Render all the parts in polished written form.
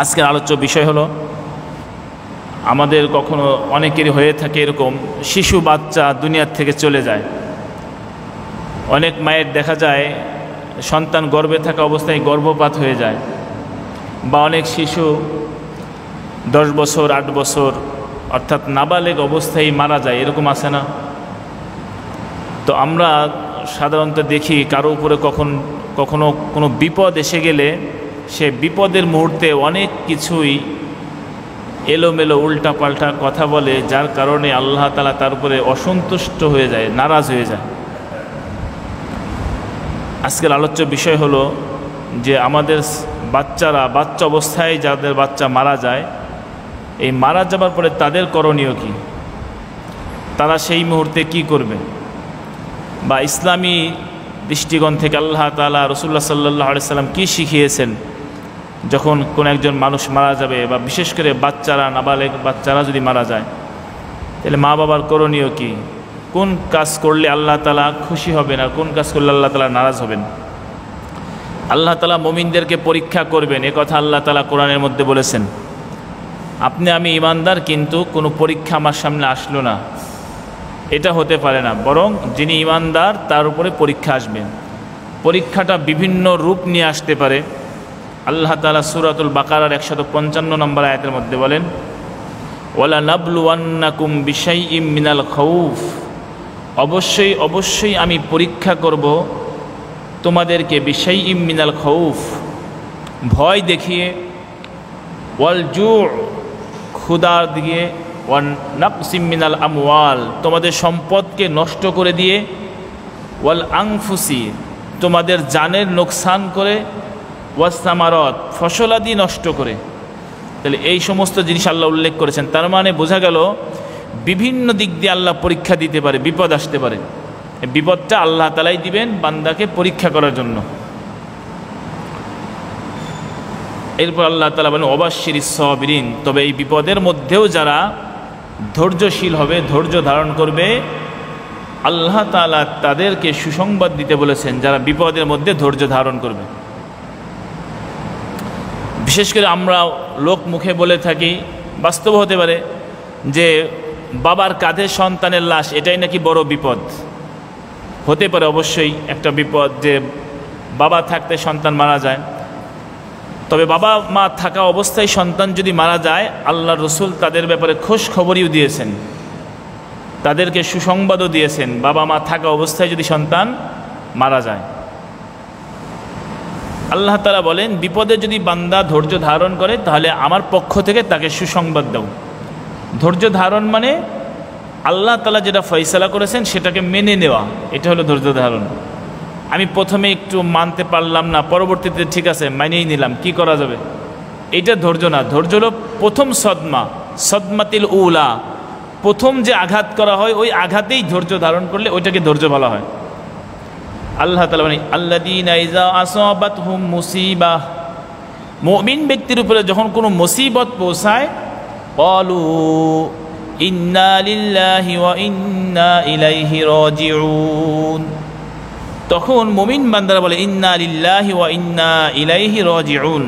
আজকের আলোচ্য বিষয় হলো, আমাদের কখনো অনেকেরই হয়ে থাকে এরকম, শিশু বাচ্চা দুনিয়ার থেকে চলে যায়। অনেক মায়ের দেখা যায় সন্তান গর্ভে থাকা অবস্থায় গর্ভপাত হয়ে যায়, বা অনেক শিশু 10 বছর 8 বছর অর্থাৎ নাবালেগ অবস্থায় মারা যায়, এরকম আছে না? তো আমরা সাধারণত দেখি কারো উপরে কখনো কোনো বিপদ এসে গেলে সে বিপদের মুহূর্তে অনেক কিছুই এলোমেলো উল্টাপাল্টা কথা বলে, যার কারণে আল্লাহ তাআলা তার উপরে অসন্তুষ্ট হয়ে যায়, নারাজ হয়ে যায়। আজকের আলোচ্য বিষয় হলো যে আমাদের বাচ্চা অবস্থায় যাদের বাচ্চা মারা যায়, এই মারা যাবার পরে তাদের করণীয় কি, তারা সেই মুহূর্তে কি করবে, বা ইসলামী দৃষ্টিকোণ থেকে আল্লাহ তাআলা রাসূলুল্লাহ সাল্লাল্লাহু আলাইহি সাল্লাম কী শিখিয়েছেন যখন কোনো একজন মানুষ মারা যাবে, বা বিশেষ করে বাচ্চারা, নাবালেগ বাচ্চারা যদি মারা যায়, তাহলে মা বাবার করণীয় কি, কোন কাজ করলে আল্লাহ তাআলা খুশি হবেন আর কোন কাজ করলে আল্লাহ তাআলা নারাজ হবেন। আল্লাহ তাআলা মুমিনদেরকে পরীক্ষা করবেন, এ কথা আল্লাহ তাআলা কোরআনের মধ্যে বলেছেন। আপনি আমি ইমানদার, কিন্তু কোনো পরীক্ষা আমার সামনে আসলো না, এটা হতে পারে না। বরং যিনি ইমানদার তার উপরে পরীক্ষা আসবে। পরীক্ষাটা বিভিন্ন রূপ নিয়ে আসতে পারে। আল্লাহ তাআলা সূরাতুল বাকারার 155 নম্বর আয়াতের মধ্যে বলেন, ওয়ালা নাবলুওয়ান্নাকুম বিশাইইম মিনাল খাউফ, অবশ্যই আমি পরীক্ষা করব তোমাদেরকে, বিশাইইম মিনাল খাউফ, ভয় দেখিয়ে, ওয়াল জু', ক্ষুধার দিয়ে, ওয়ান নাকসিম মিনাল আমওয়াল, তোমাদের সম্পদকে নষ্ট করে দিয়ে, ওয়াল আনফুসি, তোমাদের জানের নোকসান করে, ওয়াসসামারাত, ফসলাদি নষ্ট করে। তাহলে এই সমস্ত জিনিস আল্লাহ উল্লেখ করেছেন। তার মানে বোঝা গেল বিভিন্ন দিক দিয়ে আল্লাহ পরীক্ষা দিতে পারে, বিপদ আসতে পারে। এই বিপদটা আল্লাহ তাআলাই দিবেন বান্দাকে পরীক্ষা করার জন্য। এরপর আল্লাহ তাআলা বলেন, ওয়াবাশশিরিস সাবিরিন, তবে এই বিপদের মধ্যেও যারা ধৈর্যশীল হবে, ধৈর্য ধারণ করবে, আল্লাহ তাআলা তাদেরকে সুসংবাদ দিতে বলেছেন, যারা বিপদের মধ্যে ধৈর্য ধারণ করবে। বিশেষ করে আমরা লোক মুখে বলে থাকি, বাস্তব হতে পারে, যে বাবার কাঁধে সন্তানের লাশ, এটাই নাকি বড় বিপদ। হতে পারে অবশ্যই একটা বিপদ, যে বাবা থাকতে সন্তান মারা যায়। তবে বাবা মা থাকা অবস্থায় সন্তান যদি মারা যায়, আল্লাহর রাসূল তাদের ব্যাপারে খোঁজ খবরও দিয়েছেন, তাদেরকে সুসংবাদও দিয়েছেন, বাবা মা থাকা অবস্থায় যদি সন্তান মারা যায়। আল্লাহ তাআলা বলেন, বিপদে যদি বান্দা ধৈর্য ধারণ করে, তাহলে আমার পক্ষ থেকে তাকে সুসংবাদ দাও। ধৈর্য ধারণ মানে আল্লাহ তাআলা যেটা ফয়সালা করেছেন সেটাকে মেনে নেওয়া, এটা হলো ধৈর্য ধারণ। আমি প্রথমে একটু মানতে পারলাম না, পরবর্তীতে ঠিক আছে মানিয়ে নিলাম, কি করা যাবে, এটা ধৈর্য না। ধৈর্য হলো প্রথম সদমাতিল উলা, প্রথম যে আঘাত করা হয় ওই আঘাতেই ধৈর্য ধারণ করলে ওইটাকে ধৈর্য বলা হয়। আল্লাহ তাআলা বলেন, আল্লাযীনা ইযা আসাবাতহুম মুসিবাহ, মুমিন ব্যক্তির উপরে যখন কোনো মুসিবত পৌঁছায়, ক্বালু ইন্না লিল্লাহি ওয়া ইন্না ইলাইহি রাজিউন, তখন মুমিন বান্দারা বলে, ইন্না লিল্লাহি ওয়া ইন্না ইলাইহি রাজিউন।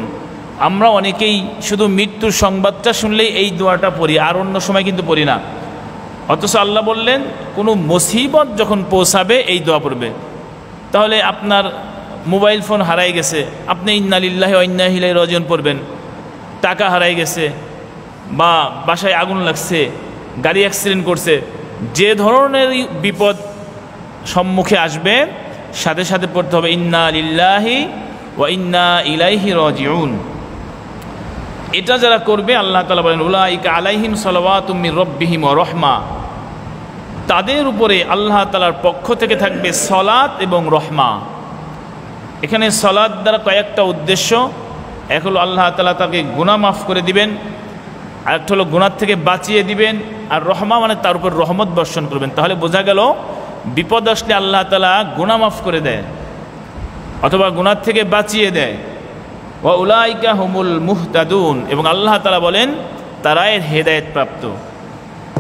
আমরা অনেকেই শুধু মৃত্যুর সংবাদটা শুনলেই এই দোয়াটা পড়ি, আর অন্য সময় কিন্তু পড়ি না। অথচ আল্লাহ বললেন, কোনো মুসিবত যখন পৌঁছাবে এই দোয়া পড়বে। তাহলে আপনার মোবাইল ফোন হারাই গেছে, আপনি ইন্না লিল্লাহি ওয়া ইন্না ইলাইহি রাজিউন পড়বেন। টাকা হারাই গেছে, বা বাসায় আগুন লাগছে, গাড়ি অ্যাক্সিডেন্ট করছে, যে ধরনের বিপদ সম্মুখে আসবে সাথে সাথে পড়তে হবে ইন্না লিল্লাহি ওয়া ইন্না ইলাইহি রাজিউন। এটা যারা করবে, আল্লাহ তাআলা বলেন, উলাইকা আলাইহিম সালাওয়াতুম মির রাব্বিহিম ওয়া রাহমা, তাদের উপরে আল্লাহ তাআলার পক্ষ থেকে থাকবে সালাত এবং রহমা। এখানে সালাত দ্বারা কয়েকটা উদ্দেশ্য, এক হলো আল্লাহ তাআলা তাকে গুনাহ মাফ করে দিবেন, আরেকটা হলো গুনাহ থেকে বাঁচিয়ে দিবেন, আর রহমা মানে তার উপর রহমত বর্ষণ করবেন। তাহলে বোঝা গেল বিপদ আসলে আল্লাহ তাআলা গুনাহ মাফ করে দেয় অথবা গুনাহ থেকে বাঁচিয়ে দেয়। ওয়া উলাইকা হুমুল মুহতাদুন, এবং আল্লাহ তাআলা বলেন তারাই হেদায়েত প্রাপ্ত।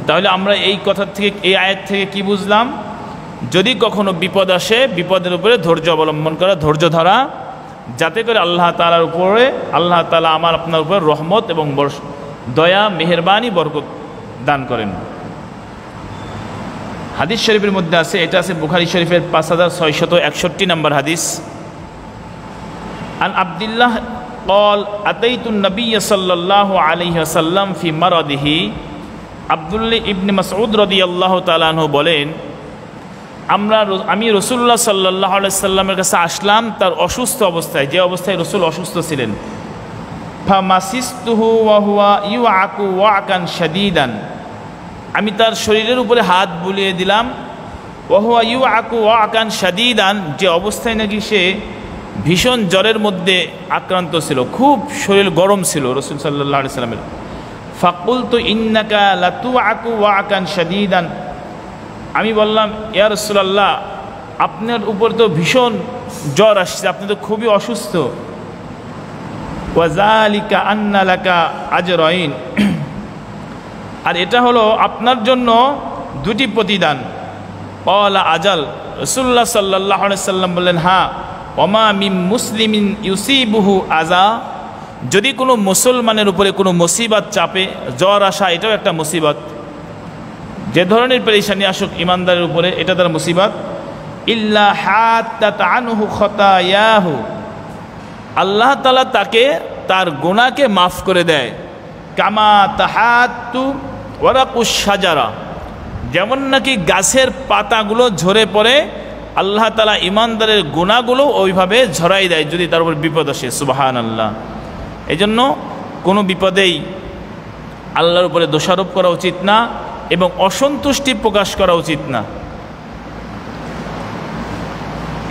তাহলে আমরা এই কথা থেকে, এই আয়াত থেকে কি বুঝলাম? যদি কখনো বিপদ আসে, বিপদের উপরে ধৈর্য অবলম্বন করা, ধৈর্য ধরা, যাতে করে আল্লাহ তাআলার উপরে আল্লাহ তাআলা আমার আপনার উপর রহমত এবং দয়া মেহেরবানি বরকত দান করেন। হাদিস শরীফের মধ্যে আছে, এটা আছে বুখারী শরীফের 5661 নম্বর হাদিস। আন আব্দুল্লাহ قال أتيت النبي صلى الله عليه وسلم في مرضه। আব্দুল্লাহ ইবনে মাসউদ রাদিয়াল্লাহু তাআলা আনহু বলেন, আমি রাসূলুল্লাহ সাল্লাল্লাহু আলাইহি সাল্লামের কাছে আসলাম তার অসুস্থ অবস্থায়, যে অবস্থায় রাসূল অসুস্থ ছিলেন। ফামাসিসতুহু ওয়া হুয়া ইউআকু ওয়াকান শাদীদান, আমি তার শরীরের উপরে হাত বুলিয়ে দিলাম। ওয়া হুয়া ইউআকু ওয়াকান শাদীদান, যে অবস্থায় নাকি সে ভীষণ জ্বরের মধ্যে আক্রান্ত ছিল, খুব শরীর গরম ছিল রাসূল সাল্লাল্লাহু আলাইহি সাল্লামের। ফাকুলতু ইন্নাকা লাতুআকু ওয়াকান শাদীদান, আমি বললাম ইয়া রাসূলুল্লাহ, আপনার উপর তো ভীষণ জ্বর আসছে, আপনি তো খুবই অসুস্থ। ওয়া যালিকা আন্না লাকা আজরাইন, আর এটা হলো আপনার জন্য দুটি প্রতিদান। ক্বালা আজাল, রাসূলুল্লাহ সাল্লাল্লাহু আলাইহি সাল্লাম বললেন, হ্যাঁ। ওমা মিন মুসলিমিন ইউসিবুহু আযা, যদি কোনো মুসলমানের উপরে কোনো মুসিবত চাপে, জ্বর আসা এটাও একটা মুসিবত, যে ধরনের পেরেশানি আসুক ইমানদারের উপরে এটা তার মুসিবত। ইল্লা হাত্তাত আনহু খতায়াহু, আল্লাহ তাআলা তাকে তার গুনাহকে মাফ করে দেয়। কামা তাহাত্তু ওয়ারাকুশ শাজারা, যেমন নাকি গাছের পাতাগুলো ঝরে পড়ে, আল্লাহ তাআলা ইমানদারের গুনাহগুলো ওইভাবে ঝরাই দেয় যদি তার উপর বিপদ আসে। সুবহানাল্লাহ। এই জন্য কোনো বিপদেই আল্লাহর উপরে দোষারোপ করা উচিত না এবং অসন্তুষ্টি প্রকাশ করা উচিত না।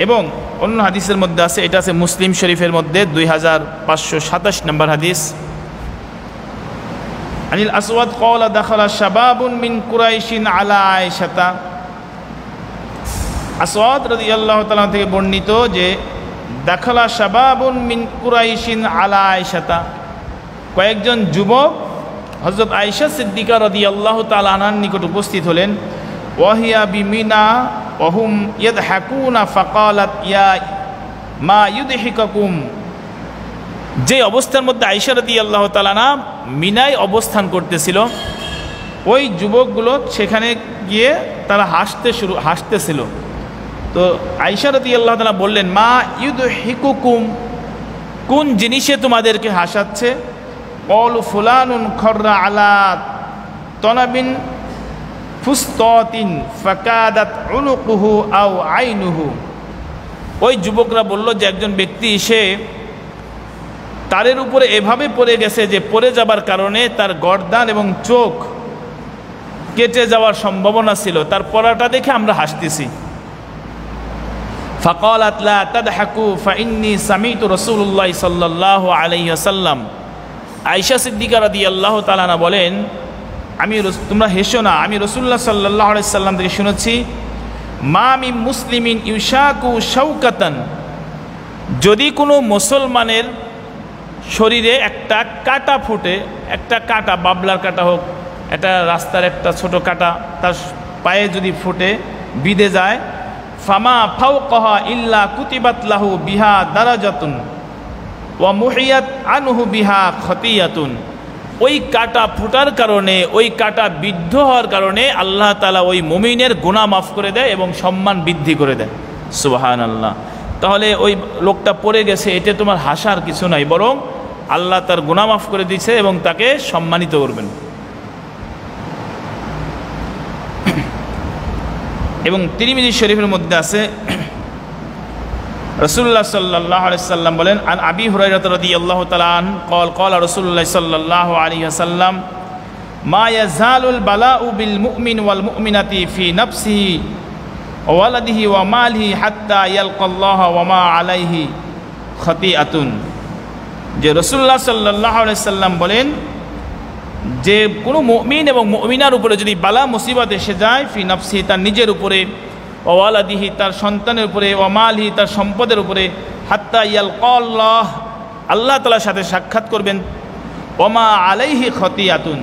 এবং অন্য হাদিসের মধ্যে আছে, এটা আছে মুসলিম শরীফের মধ্যে 2527 নম্বর হাদিস। আনিল আসওয়াদ ক্বালা দাখালা শাবাবুন মিন কুরাইশিন আলা আয়েশাতা, আসওয়াদ রাদিয়াল্লাহু তাআলা থেকে বর্ণিত যে দাখালা শাবাবুন মিন কুরাইশিন আলা আয়েশাতা, কয়েকজন যুবক হযরত আয়েশা সিদ্দিকা রাদিয়াল্লাহু তাআলা আনহার নিকট উপস্থিত হলেন। ওয়াহিয়া বিমিনা ওয়াহুম ইয়াদহাকুনা ফাকালাত ইয়া মা ইউদহিকুকুম, যে অবস্থার মধ্যে আয়েশা রাদিয়াল্লাহু তাআলা আনহা মিনায় অবস্থান করতেছিল, ওই যুবকগুলো সেখানে গিয়ে তারা হাসতেছিল। তো আয়েশা রাদিয়াল্লাহু তাআলা বললেন, মা ইউদহিকুকুম, কোন জিনিসে তোমাদেরকে হাসাচ্ছে? ক্বালু ফুলানুন খররা আলা তনাবিন ফুসতাতিন ফাকাদাত উনুকুহু আও আইনুহু, ওই যুবকরা বলল যে একজন ব্যক্তি সে তারের উপরে এভাবে পড়ে গেছে যে পড়ে যাবার কারণে তার গর্দান এবং চোখ কেটে যাওয়ার সম্ভাবনা ছিল, তার পড়াটা দেখে আমরা হাসতেছি। ফাকালাত লা তাদহাকু ফাইন্নী সামিতু রাসূলুল্লাহ সাল্লাল্লাহু আলাইহি ওয়াসাল্লাম, আয়েশা সিদ্দিকা রাদিয়াল্লাহু তাআলা আনহা বলেন, তোমরা হেসো না, আমি রাসূলুল্লাহ সাল্লাল্লাহু আলাইহি ওয়াসাল্লাম থেকে শুনেছি, মা মিন মুসলিমিন ইউশাকু শাওকাতান, যদি কোনো মুসলমানের শরীরে একটা কাঁটা ফুটে, একটা কাঁটা, বাবলার কাঁটা হোক, একটা রাস্তার একটা ছোট কাঁটা তার পায়ে যদি ফুটে বিঁধে যায়, ফামা ফাওকাহা ইল্লা কুতিবাত লাহু বিহা দারাজাতুন ওয়া মুহিয়াত আনহু বিহা খতিয়াতুন, ওই কাঁটা ফুটার কারণে, ওই কাঁটা বিদ্ধ হওয়ার কারণে আল্লাহ তাআলা ওই মুমিনের গুনাহ মাফ করে দেয় এবং সম্মান বৃদ্ধি করে দেয়। সুবহানাল্লাহ। তাহলে ওই লোকটা পড়ে গেছে, এতে তোমার হাসার কিছু নাই, বরং আল্লাহ তার গুনাহ মাফ করে দিয়েছে এবং তাকে সম্মানিত করবেন। এবং তিরমিজি শরীফের মধ্যে আছে, রাসূলুল্লাহ সাল্লাল্লাহু আলাইহি ওয়াসাল্লাম বলেন, আন আবি হুরায়রা রাদিয়াল্লাহু তাআলা আন ক্বাল ক্বালা রাসূলুল্লাহ সাল্লাল্লাহু আলাইহি ওয়াসাল্লাম, মা ইয়াজালুল বালাউ বিল মুমিন ওয়াল মুমিনাতি ফি নাফসিহি ওয়া ওয়ালাদিহি ওয়া মালিহি হাত্তা ইয়ালকাল্লাহ ওয়া মা আলাইহি খতিআতুন, যে রাসূলুল্লাহ সাল্লাল্লাহু আলাইহি ওয়াসাল্লাম বলেন যে কোনো মুমিন এবং মুমিনার উপরে যদি বালা মুসিবত এসে যায়, ফি নাফসিহি তার নিজের উপরে, ওয়া ওয়ালাদিহি তার সন্তানের উপরে, ওয়া মালিহি তার সম্পদের উপরে, হাত্তা ইয়ালকাল্লাহ আল্লাহ তাআলার সাথে সাক্ষাৎ করবেন, ওয়া মা আলাইহি খতিআতুন,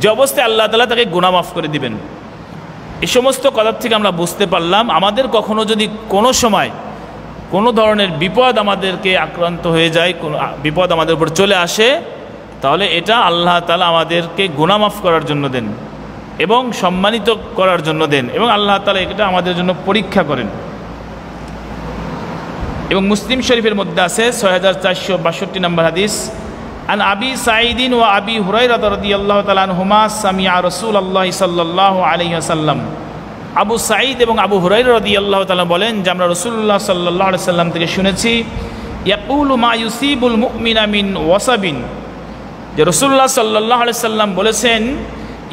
যে অবস্থায় আল্লাহ তাআলা তাকে গুনাহ মাফ করে দিবেন। এই সমস্ত কথা থেকে আমরা বুঝতে পারলাম, আমাদের কখনো যদি কোনো সময় কোনো ধরনের বিপদ আমাদেরকে আক্রান্ত হয়ে যায়, কোনো বিপদ আমাদের উপর চলে আসে, তাহলে এটা আল্লাহ তাআলা আমাদেরকে গুনাহ মাফ করার জন্য দেন এবং সম্মানিত করার জন্য দেন, এবং আল্লাহ তাআলা এটা আমাদের জন্য পরীক্ষা করেন। এবং মুসলিম শরীফের মধ্যে আছে 6462 নম্বর হাদিস, আন আবি সাঈদিন ওয়া আবি হুরায়রা রাদিয়াল্লাহু তাআলা আনহুমা সামিআ রাসূলুল্লাহ সাল্লাল্লাহু আলাইহি ওয়াসাল্লাম। আবু সাঈদ এবং আবু হুরায়রা রাদিয়াল্লাহু তাআলা বলেন যে আমরা রাসূলুল্লাহ সাল্লাল্লাহু আলাইহি ওয়াসাল্লাম থেকে শুনেছি, ইয়াকুলু মা ইউসিবুল মুমিনা মিন ওয়াসাবিন, যে রাসূলুল্লাহ সাল্লাল্লাহু আলাইহি ওয়াসাল্লাম বলেছেন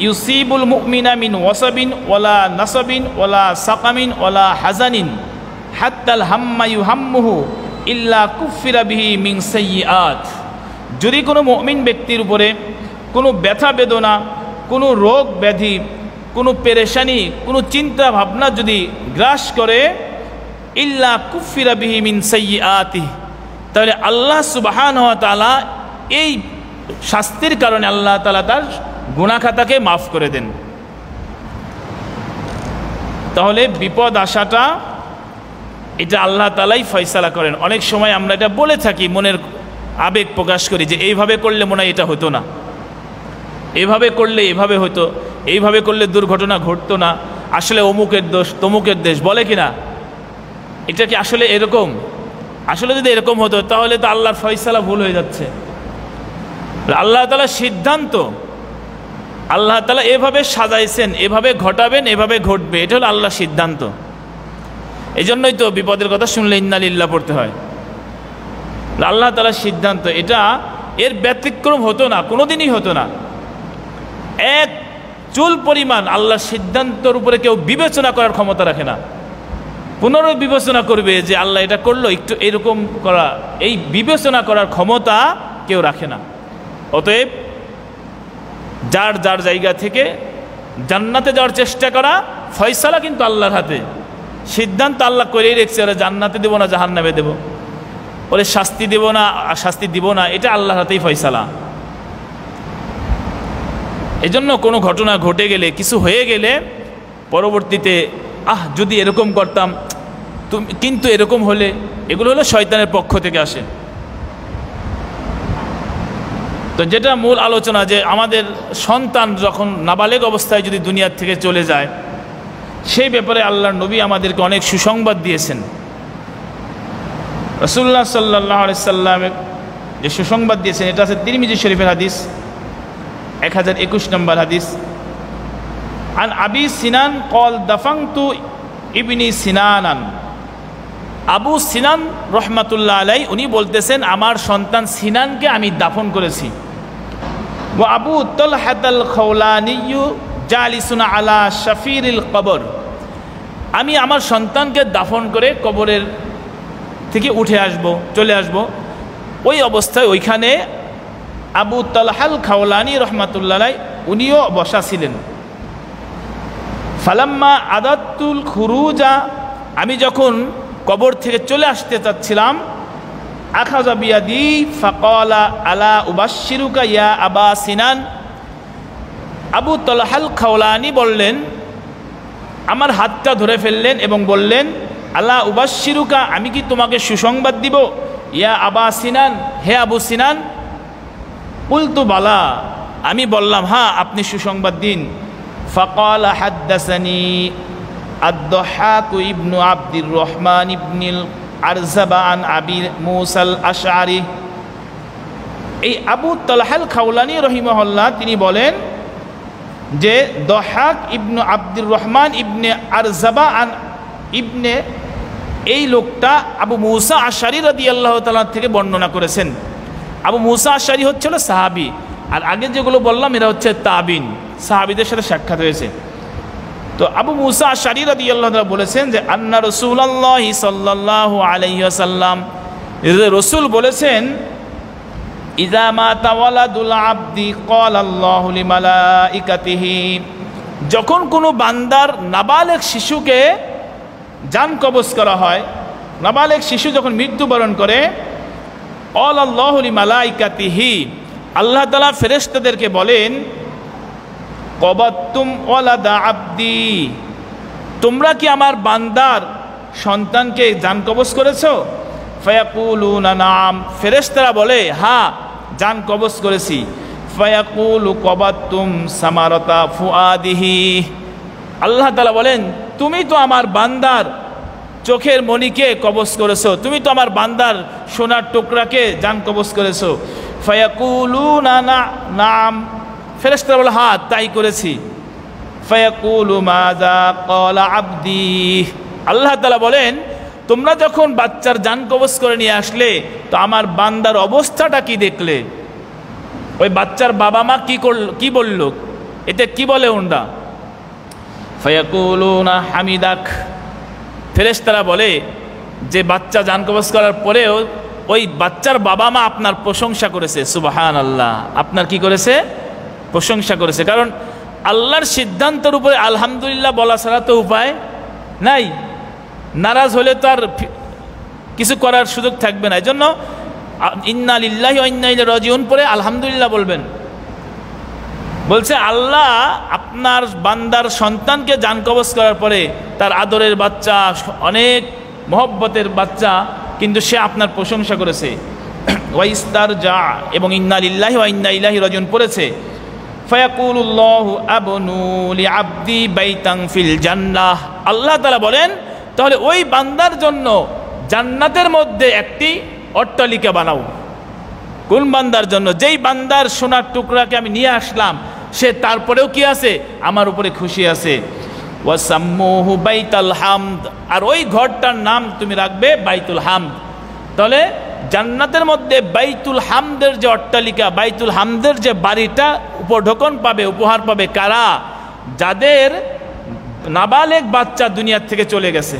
ইউসিবুল মুমিনা মিন ওয়াসাবিন ওয়ালা নাসাবিন ওয়ালা সাকামিন ওয়ালা হাজানিন হাত্তাল হাম্মা ইউহাম্মুহু ইল্লা কুফিরা বিহি মিন সাইয়্যাত। যদি কোনো মুমিন ব্যক্তির উপরে কোনো ব্যথা বেদনা, কোনো রোগ ব্যাধি, কোনো পেরেশানি, কোনো চিন্তা ভাবনা যদি গ্রাস করে, ইল্লা কুফিরা বিহি মিন সাইয়্যাতিহি, তাহলে আল্লাহ সুবহানাহু ওয়া তাআলা এই শাস্তির কারণে আল্লাহ তাআলা তার গুনাহ খাতাকে মাফ করে দেন। তাহলে বিপদ আসাটা এটা আল্লাহ তাআলাই ফয়সালা করেন। অনেক সময় আমরা এটা বলে থাকি, মনের আবেগ প্রকাশ করি যে এইভাবে করলে মনে হয় এটা হতো না, এভাবে করলে এভাবে হতো, এইভাবে করলে দুর্ঘটনা ঘটতো না, আসলে অমুকের দোষ তমুকের দেশ, বলে কি না? এটা কি আসলে এরকম? আসলে যদি এরকম হতো তাহলে তো আল্লাহর ফয়সালা ভুল হয়ে যাচ্ছে। আল্লাহ তাআলার সিদ্ধান্ত, আল্লাহ তাআলা এভাবে সাজাইছেন, এভাবে ঘটাবেন, এভাবে ঘটবে, এটা হলো আল্লাহর সিদ্ধান্ত। এই জন্যই তো বিপদের কথা শুনলে ইন্না লিল্লাহ পড়তে হয়। আল্লাহ তাআলার সিদ্ধান্ত, এটা এর ব্যতিক্রম হতো না, কোনোদিনই হতো না। এক চুল পরিমাণ আল্লাহর সিদ্ধান্তের উপরে কেউ বিবেচনা করার ক্ষমতা রাখে না। পুনরায় বিবেচনা করবে যে আল্লাহ এটা করলো, একটু এরকম করা, এই বিবেচনা করার ক্ষমতা কেউ রাখে না। অতএব যার যার জায়গা থেকে জান্নাতে যাওয়ার চেষ্টা করা, ফয়সালা কিন্তু আল্লাহর হাতে। সিদ্ধান্ত আল্লাহ করেই রেখেছে, ওরা জান্নাতে দেবো না জাহান্নামে দেবো, ওরে শাস্তি দেব না শাস্তি দিব না, এটা আল্লাহর হাতেই ফয়সালা। এজন্য কোনো ঘটনা ঘটে গেলে, কিছু হয়ে গেলে পরবর্তীতে যদি এরকম করতাম, কিন্তু এরকম হলে, এগুলো হলো শয়তানের পক্ষ থেকে আসে। তো যেটা মূল আলোচনা, যে আমাদের সন্তান যখন নাবালেগ অবস্থায় যদি দুনিয়ার থেকে চলে যায়, সেই ব্যাপারে আল্লাহর নবী আমাদেরকে অনেক সুসংবাদ দিয়েছেন। রাসূলুল্লাহ সাল্লাল্লাহু আলাইহি সাল্লামের যে সুসংবাদ দিয়েছেন, এটা আছে তিরমিজি শরীফের হাদিস 1021 নম্বর হাদিস। আন আবি সিনান কল দাফাংতু ইবনি সিনানান, আবু সিনান রহমাতুল্লাহ আলাই উনি বলতেছেন আমার সন্তান সিনানকে আমি দাফন করেছি। ওয়া আবু তালহাতাল খাওলানিয়্যু জালিসুন আলা শাফিরিল কবর, আমি আমার সন্তানকে দাফন করে কবরের থেকে উঠে আসব, চলে আসব, ওই অবস্থায় ওইখানে আবু তালহাল খাওলানি রহমাতুল্লাহ আলাই উনিও বসা ছিলেন। ফালাম্মা আদাতুল খুরুজা, আমি যখন কবর থেকে চলে আসতে চাচ্ছিলাম, আখাযা বিয়াদি ফাকালা আলা উবাশশিরুকা ইয়া আবা সিনান, আবু তালহাল খাওলানি বললেন, আমার হাতটা ধরে ফেললেন এবং বললেন, আলা উবাশশিরুকা, আমি কি তোমাকে সুসংবাদ দিব, ইয়া আবা সিনান, হে আবু সিনান। কুলতু বালা, আমি বললাম হ্যাঁ আপনি সুসংবাদ দিন। ফাকাল হাদ্দাসানি আদ-দাহহাক ইবনু আব্দুর রহমান ইবনুল আরজাবা আন আবি মুসাল আশআরি। এই আবু তালহাল খাওলানি রহিমাহুল্লাহ তিনি বলেন যে দাহহাক ইবনু আব্দুর রহমান ইবনে আরজাবা আন ইবনে, এই লোকটা আবু মুসা আশআরি রাদিয়াল্লাহু তাআলা থেকে বর্ণনা করেছেন। আবু মুসা আশআরি হচ্ছিল সাহাবী, আর আগে যেগুলো বললাম এরা হচ্ছে তাবিন, সাহাবীদের সাথে সাক্ষাৎ হয়েছে। তো আবু মুসা আশআরি রাদিয়াল্লাহু তাআলা বলেছেন যে আন্না রাসূলুল্লাহ সাল্লাল্লাহু আলাইহি ওয়াসাল্লাম, রাসূল বলেছেন, ইযা মাতা ওয়ালাদুল আবদি ক্বালা আল্লাহু লিমালাইকাতিহি, যখন কোনো বান্দার নাবালেগ শিশুকে জান কবজ করা হয়, নাবালেগ শিশু যখন মৃত্যুবরণ করে, ক্বালা আল্লাহু লিমালাইকাতিহি, আল্লাহ তাআলা ফেরেশতাদেরকে বলেন, কবাতুম ওয়ালাদা আবদি, তোমরা কি আমার বান্দার সন্তানকে জান কবজ করেছো? ফায়াকুলুনা নাম, ফেরেশতারা বলে হ্যাঁ জান কবজ করেছি। ফায়াকুলু কবাতুম সামারাতা ফুআদিহি, আল্লাহ তাআলা বলেন তুমি তো আমার বান্দার চোখের মণিকে কবজ করেছো, তুমি তো আমার বান্দার সোনার টুকরাকে জান কবজ করেছো। ফায়াকুলুনা নাম, ফেরেশতারা বলে হ্যাঁ তাই করেছি। ফায়াকুলু মাযা ক্বালা আবদি, আল্লাহ তাআলা বলেন তোমরা যখন বাচ্চার জান কবজ করে নিয়ে আসলে তো আমার বান্দার অবস্থাটা কি দেখলে? ওই বাচ্চার বাবা মা কি বলল? এতে কি বলে ওনরা? ফায়াকুলুনা হামিদাক, ফেরেশতারা বলে যে বাচ্চা জান কবজ করার পরেও ওই বাচ্চার বাবা মা আপনার প্রশংসা করেছে। সুবহানাল্লাহ, আপনার কি করেছে? প্রশংসা করেছে। কারণ আল্লাহর সিদ্ধান্তের উপরে আলহামদুলিল্লাহ বলা ছাড়া তো উপায় নাই। নারাজ হলে তো আর কিছু করার সুযোগ থাকবে না। এই জন্য ইন্না লিল্লাহি ওয়া ইন্না ইলাইহি রাজিউন পরে আলহামদুলিল্লাহ বলবেন। বলছে আল্লাহ আপনার বান্দার সন্তানকে জান কবজ করার পরে তার আদরের বাচ্চা, অনেক মহব্বতের বাচ্চা, কিন্তু সে আপনার প্রশংসা করেছে। ওয়াইস্তারজা এবং ইন্না লিল্লাহি ওয়া ইন্না ইলাইহি রাজিউন পড়েছে। ফায়াকুলুল্লাহু আবনু লিআবদি বাইতান ফিল জান্নাহ, আল্লাহ তাআলা বলেন তাহলে ওই বান্দার জন্য জান্নাতের মধ্যে একটি অট্টালিকা বানাও। কোন বান্দার জন্য? যেই বান্দার সোনার টুকরাকে আমি নিয়ে আসলাম সে তারপরেও কি আছে? আমার উপরে খুশি আছে। ওয়াসাম্মুহু বাইতুল হামদ, আর ওই ঘরটার নাম তুমি রাখবে বাইতুল হামদ। তাহলে জান্নাতের মধ্যে বাইতুল হামদের যে অট্টালিকা, বাইতুল হামদের যে বাড়িটা উপঢৌকন পাবে, উপহার পাবে কারা? যাদের নাবালেগ বাচ্চা দুনিয়ার থেকে চলে গেছে,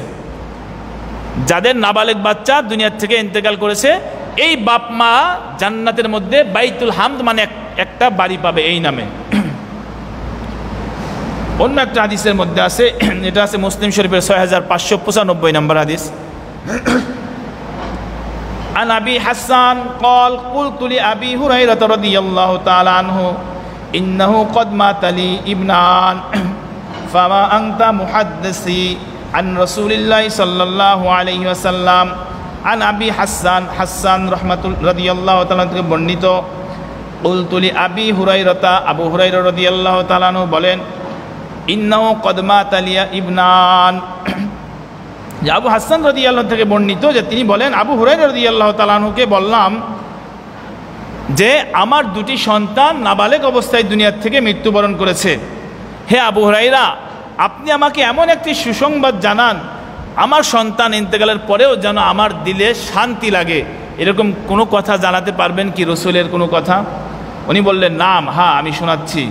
যাদের নাবালেগ বাচ্চা দুনিয়ার থেকে ইন্তেকাল করেছে, এই বাপ মা জান্নাতের মধ্যে বাইতুল হামদ মানে একটা বাড়ি পাবে এই নামে। অন্য একটা হাদিসের মধ্যে আছে, এটা আছে মুসলিম শরীফের 6595 নম্বর হাদিস। আন আবি হাসান قال قلت لأبي هريرة رضي الله تعالى عنه إنه قد مات لي ابنان فما أنت محدثي عن رسول الله صلى الله عليه وسلم। আন আবি হাসান রাদিয়াল্লাহু তাআলা থেকে বর্ণিত, কুলতু লিআবি হুরায়রা, আবু হুরায়রা রাদিয়াল্লাহু তাআলা আনহু বলেন, ইন্নাহু কদ মাতা লিয়া ইবনান, যে আবু হাসান রাদিয়াল্লাহু থেকে বর্ণিত যে তিনি বলেন আবু হুরায়রা রাদিয়াল্লাহু তাআলা আনহুকে বললাম যে আমার দুটি সন্তান নাবালেগ অবস্থায় দুনিয়ার থেকে মৃত্যুবরণ করেছে। হে আবু হুরায়রা, আপনি আমাকে এমন একটি সুসংবাদ জানান আমার সন্তান ইন্তেকালের পরেও যেন আমার দিলে শান্তি লাগে, এরকম কোনো কথা জানাতে পারবেন কি? রসুলের কোনো কথা? উনি বললেন নাম, হ্যাঁ আমি শোনাচ্ছি।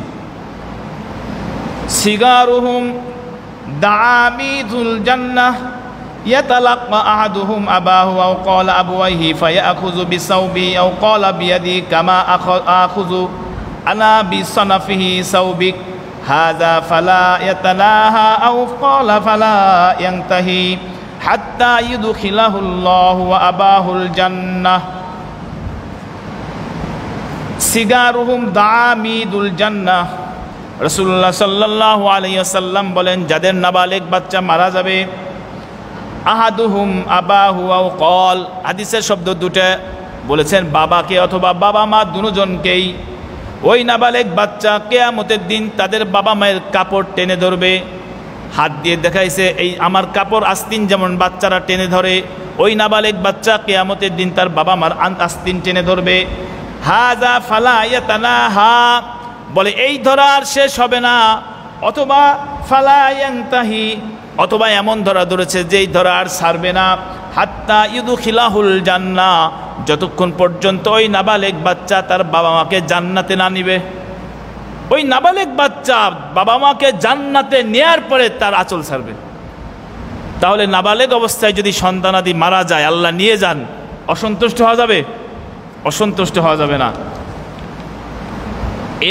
সিগারুহুম দামিদুল জান্নাহ ইয়াতালাক্কা আহাদুহুম আবাহু আও ক্বালা আবওয়াইহি ফায়াখুযু বিসাওবি আও ক্বালা বিয়াদি কামা আখুযু আনা বিসানাফিহি সাওবিক হাযা ফালা ইয়াতানাহা আও ক্বালা ফালা ইয়ানতাহি হাত্তা ইউদখিলাহুল্লাহু ওয়া আবাহুল জান্নাহ। সিগারুহুম দামিদুল জান্নাহ, রাসূলুল্লাহ সাল্লাল্লাহু আলাইহি ওয়াসাল্লাম বলেন যাদের নাবালেগ বাচ্চা মারা যাবে, আহাদুহুম আবাহু আও ক্বাল, হাদিসের শব্দ দুটো বলেছেন বাবাকে অথবা বাবা মা দুজনকেই। ওই নাবালেগ বাচ্চা কিয়ামতের দিন তাদের বাবা মায়ের কাপড় টেনে ধরবে, হাত দিয়ে দেখাইছে এই আমার কাপড় আস্তিন যেমন বাচ্চারা টেনে ধরে, ওই নাবালেগ বাচ্চা কিয়ামতের দিন তার বাবা মার আস্তিন টেনে ধরবে। হাযা ফালা ইয়াতানাহা, বলে এই ধরা আর শেষ হবে না, অথবা ফালা ইয়ানতাহি, অথবা এমন ধরা ধরেছে যেই ধরা আর ছাড়বে না, হাত্তা ইউদখিলাহুল জান্নাহ, যতক্ষণ পর্যন্ত ওই নাবালেগ বাচ্চা তার বাবা মাকে জান্নাতে না নিবে। ওই নাবালেগ বাচ্চা বাবা মাকে জান্নাতে নেয়ার পরে তার আঁচল ছাড়বে। তাহলে নাবালেগ অবস্থায় যদি সন্তানাদি মারা যায়, আল্লাহ নিয়ে যান, অসন্তুষ্ট হওয়া যাবে? অসন্তুষ্ট হওয়া যাবে না।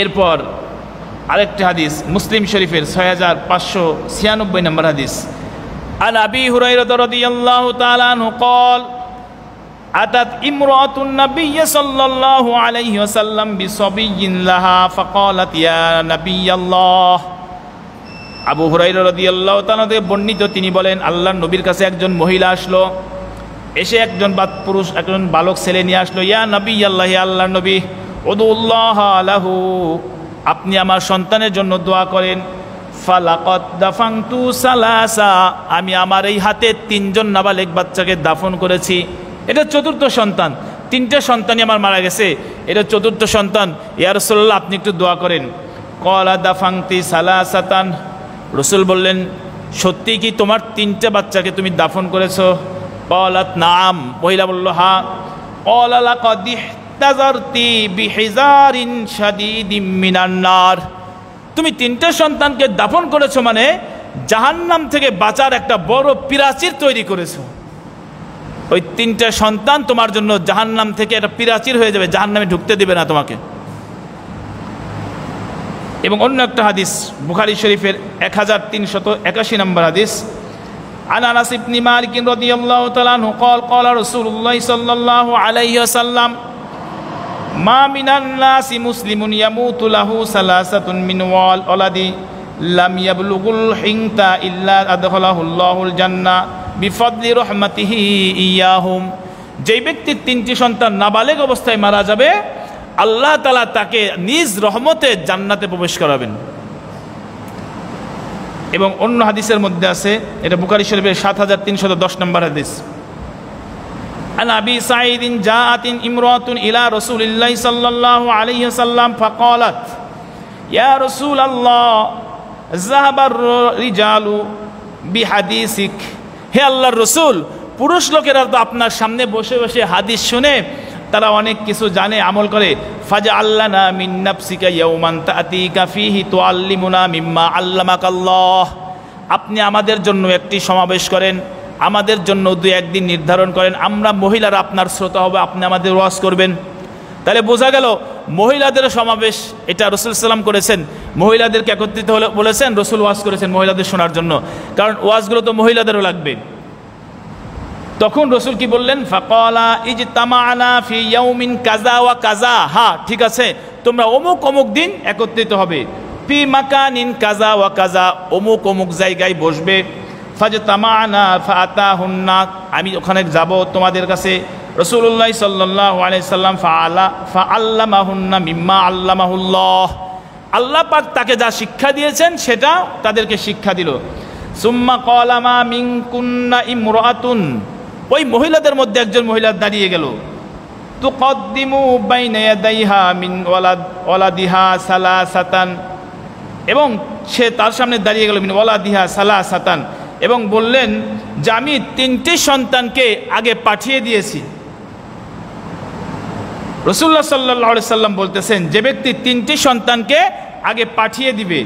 এরপর আরেকটি হাদিস মুসলিম শরীফের 6596 নম্বর হাদিস। আন আবি হুরায়রা রাদিয়াল্লাহু তাআলা আনহু قال আতাত ইমরাতুন নাবিয়্য সাল্লাল্লাহু আলাইহি ওয়াসাল্লাম বিসাবিয়্যিন লাহা ফাকালাত ইয়া নাবিয়াল্লাহ। আবু হুরায়রা রাদিয়াল্লাহু তাআলা থেকে বর্ণিত, তিনি বলেন আল্লাহর নবীর কাছে একজন মহিলা আসলো, এসে একজন একজন বালক ছেলে নিয়ে আসলো। ইয়া নবী আল্লাহ, আল্লাহর নবী, উদুল্লাহ লাহু, আপনি আমার সন্তানের জন্য দোয়া করেন। ফালাকাদ দাফানতু সালাসা, আমি আমার এই হাতে 3জন নাবালেগ বাচ্চাকে দাফন করেছি। এটা চতুর্থ সন্তান, 3টে সন্তানই আমার মারা গেছে, এটা চতুর্থ সন্তান। ইয়া রাসূলুল্লাহ, আপনি একটু দোয়া করেন। ক্বালা দাফানতি সালাসাতান, রাসূল বললেন সত্যি কি তোমার 3টে বাচ্চাকে তুমি দাফন করেছো? ক্বালাত নাম, মহিলা বলল হ্যাঁ। ক্বালা লাকাদ ইহতাযারতি বিহিজারিন শাদীদিম মিনান নার, তুমি 3টে সন্তানকে দাফন করেছো মানে জাহান্নাম থেকে বাঁচার একটা বড় প্রাচীর তৈরি করেছো। ওই 3টে সন্তান তোমার জন্য জাহান্নাম থেকে একটা প্রাচীর হয়ে যাবে, জাহান্নামে ঢুকতে দেবে না তোমাকে। এবং অন্য একটা হাদিস বুখারী শরীফের 1381 নম্বর হাদিস, আন আনাস ইবনে মালিক রাদিয়াল্লাহু তাআলা আনহু قال قال رسول الله صلى الله عليه وسلم মা মিনান নাসি মুসলিমুন ইয়ামুতু লাহু সালাসাতুন মিন ওয়ালাদি লাম ইয়াবলুগুল হিনতা ইল্লা আদখালাহুল্লাহুল জান্নাহ বিফদলি রাহমাতিহি ইয়াহুম, যেই ব্যক্তির 3টি সন্তান নাবালেগ অবস্থায় মারা যাবে আল্লাহ তাআলা তাকে নিজ রহমতে জান্নাতে প্রবেশ করাবেন। এবং অন্য হাদিসের মধ্যে আছে, এটা বুখারী শরীফের 7310 নম্বর হাদিস, عن أبي سعيد جاءت امرأة إلى رسول الله صلى الله عليه وسلم فقالت يا رسول الله ذهب الرجال بحديثك, হে আল্লাহর রাসূল, পুরুষ লোকেরা তো আপনার সামনে বসে বসে হাদিস শুনে তারা অনেক কিছু জানে, আমল করে। ফাজআল লানা মিন নাফসিকা ইয়াওমান তা'তিকা ফীহি তুআল্লিমুনা মিম্মা আল্লামাকাল্লাহ, আপনি আমাদের জন্য একটি সমাবেশ করেন, আমাদের জন্য 2-1 দিন নির্ধারণ করেন, আমরা মহিলারা আপনার শ্রোতা হবে, আপনি আমাদের ওয়াজ করবেন। তাহলে বোঝা গেল মহিলাদের সমাবেশ এটা রাসূল সাল্লাম করেছেন, মহিলাদেরকে একত্রিত হলে বলেছেন, রাসূল ওয়াজ করেছেন মহিলাদের শোনার জন্য, কারণ ওয়াজগুলো তো মহিলাদেরও লাগবে। তখন রাসূল কি বললেন? ফাকালা ইজতামা'না ফি ইয়াউমিন কাযা ওয়া কাযা, হ্যাঁ ঠিক আছে, তোমরা অমুক অমুক দিন একত্রিত হবে। ফি মাকানিন কাযা ওয়া কাযা, অমুক অমুক জায়গায় বসবে। ফাজতামা'না ফাআতাহুন্না, আমি ওখানে যাব তোমাদের কাছে। রাসূলুল্লাহ সাল্লাল্লাহু আলাইহি সাল্লাম ফাআল্লামাহুন্না মিম্মা আল্লামাহুল্লাহ, আল্লাহ পাক তাকে যা শিক্ষা দিয়েছেন সেটা তাদেরকে শিক্ষা দিল। সুম্মা ক্বালা মা মিনকুন্না ইমরাআতুন, ওই মহিলাদের মধ্যে একজন মহিলা দাঁড়িয়ে গেল। তুকদ্দিমু বাইনা ইয়াদাইহা মিন ওয়ালাদিহা সালাসাতান, এবং সে তার সামনে দাঁড়িয়ে গেল মিন ওয়ালাদিহা সালাসাতান, এবং বললেন যে আমি 3টি সন্তানকে আগে পাঠিয়ে দিয়েছি। রাসূলুল্লাহ সাল্লাল্লাহু আলাইহি সাল্লাম বলতেছেন যে ব্যক্তি 3টি সন্তানকে আগে পাঠিয়ে দিবে,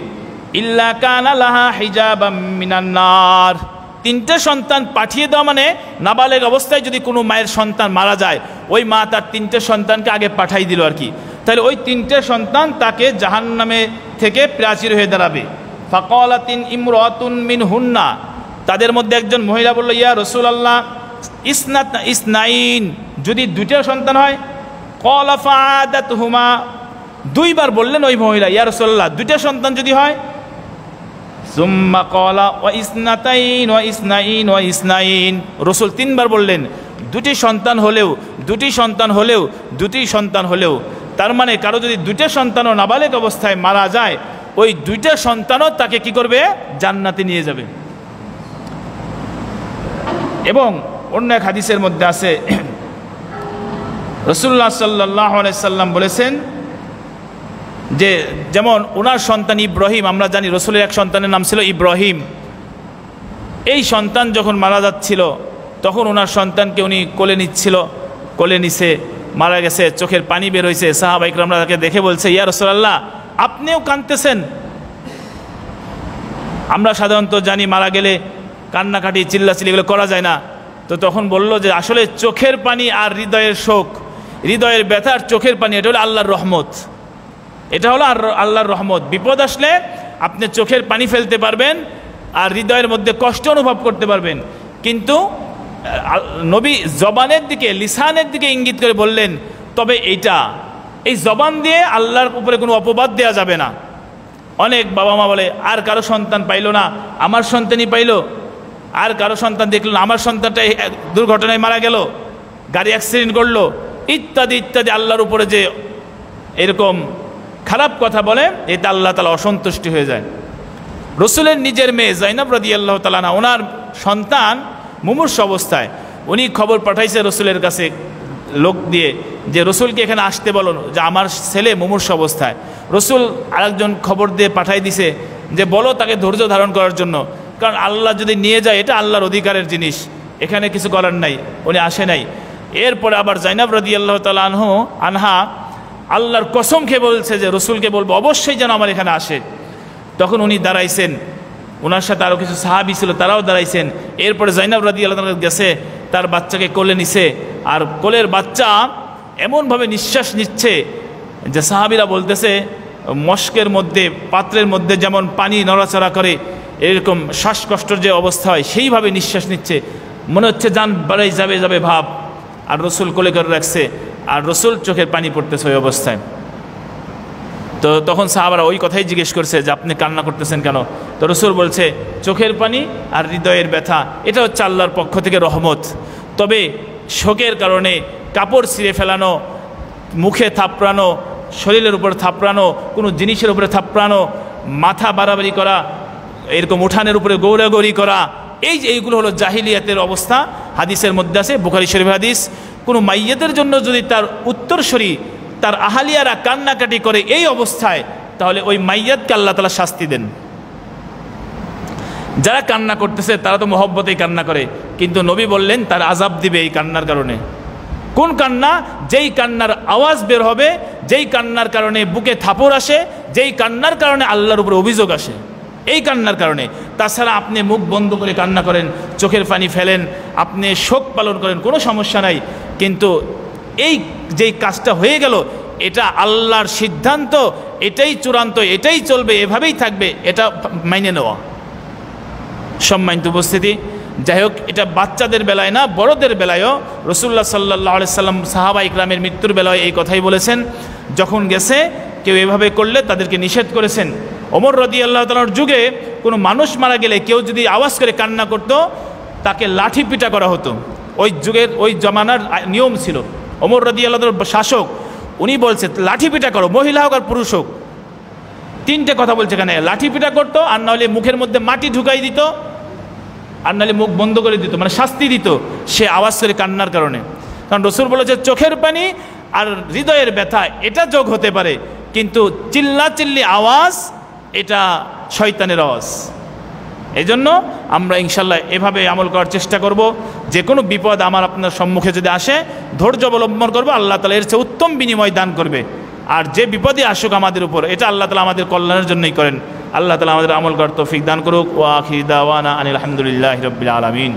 ইল্লা কানা লাহা হিজাবাম মিনান নার, 3টে সন্তান পাঠিয়ে দেওয়া মানে নাবালেগ অবস্থায় যদি কোনো মায়ের সন্তান মারা যায়, ওই মা তার 3টে সন্তানকে আগে পাঠাই দিল আর কি, তাহলে ওই 3টে সন্তান তাকে জাহান্নামে থেকে প্রাচীর হয়ে দাঁড়াবে। ফাকালাতিন ইমরাতুন মিনহুন্না, তাদের মধ্যে একজন মহিলা বলল, ইয়া রাসূলুল্লাহ ইসনাইন, যদি 2টা সন্তান হয়। ক্বালা ফাআদাতহুমা, 2বার বললেন ওই মহিলা, ইয়া রাসূলুল্লাহ 2টা সন্তান যদি হয়। সুম্মা ক্বালা ওয়া ইসনাতাইন ওয়া ইসনাইন ওয়া ইসনাইন, রাসূল 3বার বললেন 2টি সন্তান হলেও, 2টি সন্তান হলেও, 2টি সন্তান হলেও, তার মানে কারো যদি 2টা সন্তানও নাবালেগ অবস্থায় মারা যায়, ওই 2টা সন্তানও তাকে কি করবে? জান্নাতে নিয়ে যাবে। এবং অন্য এক হাদিসের মধ্যে আছে, রাসূলুল্লাহ সাল্লাল্লাহু আলাইহি সাল্লাম বলেছেন যে যেমন ওনার সন্তান ইব্রাহিম, আমরা জানি রাসূলের এক সন্তানের নাম ছিল ইব্রাহিম, এই সন্তান যখন মারা যাচ্ছিল তখন ওনার সন্তানকে উনি কোলে নিচ্ছিল, কোলে নিছে, মারা গেছে, চোখের পানি বের হয়েছে। সাহাবা ইকরামরা তাকে দেখে বলছে, ইয়া রাসূলুল্লাহ আপনিও কাঁদতেছেন। আমরা সাধারণত জানি মারা গেলে কান্নাকাটি চিল্লাচিল্লি এগুলো করা যায় না, তো তখন বলল যে আসলে চোখের পানি আর হৃদয়ের শোক, হৃদয়ের ব্যথার চোখের পানি, এটা হলো আল্লাহর রহমত, এটা হলো আল্লাহর রহমত। বিপদ আসলে আপনি চোখের পানি ফেলতে পারবেন আর হৃদয়ের মধ্যে কষ্ট অনুভব করতে পারবেন, কিন্তু নবী জবানের দিকে, লিসানের দিকে ইঙ্গিত করে বললেন, তবে এই জবান দিয়ে আল্লাহর উপরে কোনো অপবাদ দেওয়া যাবে না। অনেক বাবা মা বলে আর কারো সন্তান পাইলো না, আমার সন্তানই পাইলো, আর কারো সন্তান দেখলো না, আমার সন্তানটা দুর্ঘটনায় মারা গেল, গাড়ি অ্যাক্সিডেন্ট করলো, ইত্যাদি ইত্যাদি। আল্লাহর উপরে যে এরকম খারাপ কথা বলে, এতে আল্লাহ তাআলা অসন্তুষ্টি হয়ে যায়। রসুলের নিজের মেয়ে জাইনাব রাদিয়াল্লাহু তাআলা আনহা, ওনার সন্তান মুমূর্ষু অবস্থায়, উনি খবর পাঠাইছে রসুলের কাছে লোক দিয়ে যে রসুলকে এখানে আসতে বলো, যে আমার ছেলে মুমূর্ষু অবস্থায়। রসুল আরেকজন খবর দিয়ে পাঠাই দিছে যে বলো তাকে ধৈর্য ধারণ করার জন্য, কারণ আল্লাহ যদি নিয়ে যায় এটা আল্লাহর অধিকারের জিনিস, এখানে কিছু করার নাই। উনি আসে নাই। এরপরে আবার জাইনাব রাদিয়াল্লাহু তাআলা আনহা আল্লাহর কসম খেয়ে বলছে যে রসুলকে বলবো অবশ্যই যেন আমার এখানে আসে। তখন উনি দাঁড়াইছেন, ওনার সাথে আরও কিছু সাহাবী ছিল, তারাও দাঁড়াইছেন। এরপরে জাইনাব রাদিয়াল্লাহু তাআলা গেছে, তার বাচ্চাকে কোলে নিছে, আর কোলের বাচ্চা এমনভাবে নিঃশ্বাস নিচ্ছে যে সাহাবীরা বলতেছে মশকের মধ্যে, পাত্রের মধ্যে যেমন পানি নড়াচড়া করে, এরকম শ্বাসকষ্টের যে অবস্থা হয় সেইভাবে নিঃশ্বাস নিচ্ছে, মনে হচ্ছে যান বাড়াই যাবে যাবে ভাব। আর রসুল কোলে করে রাখছে, আর রসুল চোখের পানি পড়তেছে ওই অবস্থায়। তো তখন সাহাবারা ওই কথাই জিজ্ঞেস করছে যে আপনি কান্না করতেছেন কেন? তো রসুল বলছে চোখের পানি আর হৃদয়ের ব্যথা, এটা হচ্ছে আল্লাহর পক্ষ থেকে রহমত। তবে শোকের কারণে কাপড় ছিঁড়ে ফেলানো, মুখে থাপড়ানো, শরীরের উপর থাপড়ানো, কোনো জিনিসের উপরে থাপড়ানো, মাথা বাড়াবাড়ি করা, এরকম উঠানের উপরে গৌরাগৌরি করা, এইগুলো হলো জাহিলিয়াতের অবস্থা। হাদিসের মধ্যে আছে, বুখারী শরীফের হাদিস, কোনো মাইয়াতের জন্য যদি তার উত্তরসূরি, তার আহালিয়ারা কান্নাকাটি করে এই অবস্থায়, তাহলে ওই মাইয়াতকে আল্লাহ তাআলা শাস্তি দেন। যারা কান্না করতেছে তারা তো মহব্বতেই কান্না করে, কিন্তু নবী বললেন তার আযাব দিবে এই কান্নার কারণে। কোন কান্না? যেই কান্নার আওয়াজ বের হবে, যেই কান্নার কারণে বুকে থাপড় আসে, যেই কান্নার কারণে আল্লাহর উপরে অভিযোগ আসে, এই কান্নার কারণে। তাছাড়া আপনি মুখ বন্ধ করে কান্না করেন, চোখের পানি ফেলেন, আপনি শোক পালন করেন, কোনো সমস্যা নাই, কিন্তু এই যেই কাজটা হয়ে গেল এটা আল্লাহর সিদ্ধান্ত, এটাই চূড়ান্ত, এটাই চলবে, এভাবেই থাকবে, এটা মাইনে নেওয়া। সম্মানিত উপস্থিতি, যাই হোক, এটা বাচ্চাদের বেলায় না, বড়দের বেলায়ও রাসূলুল্লাহ সাল্লাল্লাহু আলাইহি সাল্লাম সাহাবা ইকরামের মৃত্যুর বেলায় এই কথাই বলেছেন। যখন গেছে কেউ এভাবে করলে তাদেরকে নিষেধ করেছেন। ওমর রাদিয়াল্লাহু তাআলার যুগে কোনো মানুষ মারা গেলে কেউ যদি আওয়াজ করে কান্না করত, তাকে লাঠি পিটা করা হতো। ওই যুগের, ওই জমানার নিয়ম ছিল। ওমর রাদিয়াল্লাহু তাআলার শাসক, উনি বলছে লাঠি পিটা করো, মহিলা হোক আর পুরুষ হোক। তিনটে কথা বলছে এখানে, লাঠি পিটা করতো, আর নাহলে মুখের মধ্যে মাটি ঢুকাই দিত, আর নাহলে মুখ বন্ধ করে দিত, মানে শাস্তি দিত সে আওয়াজ করে কান্নার কারণে। কারণ রসুল বলেছে চোখের পানি আর হৃদয়ের ব্যথা এটা যোগ হতে পারে, কিন্তু চিল্লাচিল্লি আওয়াজ এটা শয়তানের আওয়াজ। এই জন্য আমরা ইনশাল্লাহ এভাবে আমল করার চেষ্টা করব। যে কোনো বিপদ আমার আপনার সম্মুখে যদি আসে, ধৈর্য অবলম্বন করবো, আল্লাহ তাআলা এর চেয়ে উত্তম বিনিময় দান করবে। আর যে বিপদই আসুক আমাদের উপর, এটা আল্লাহ তাআলা আমাদের কল্যাণের জন্যই করেন। আল্লাহ তাআলা আমাদের আমল করার তৌফিক দান করুক। ওয়া আখিরু দাওয়ানা আনিল হামদুলিল্লাহি রাব্বিল আলামিন।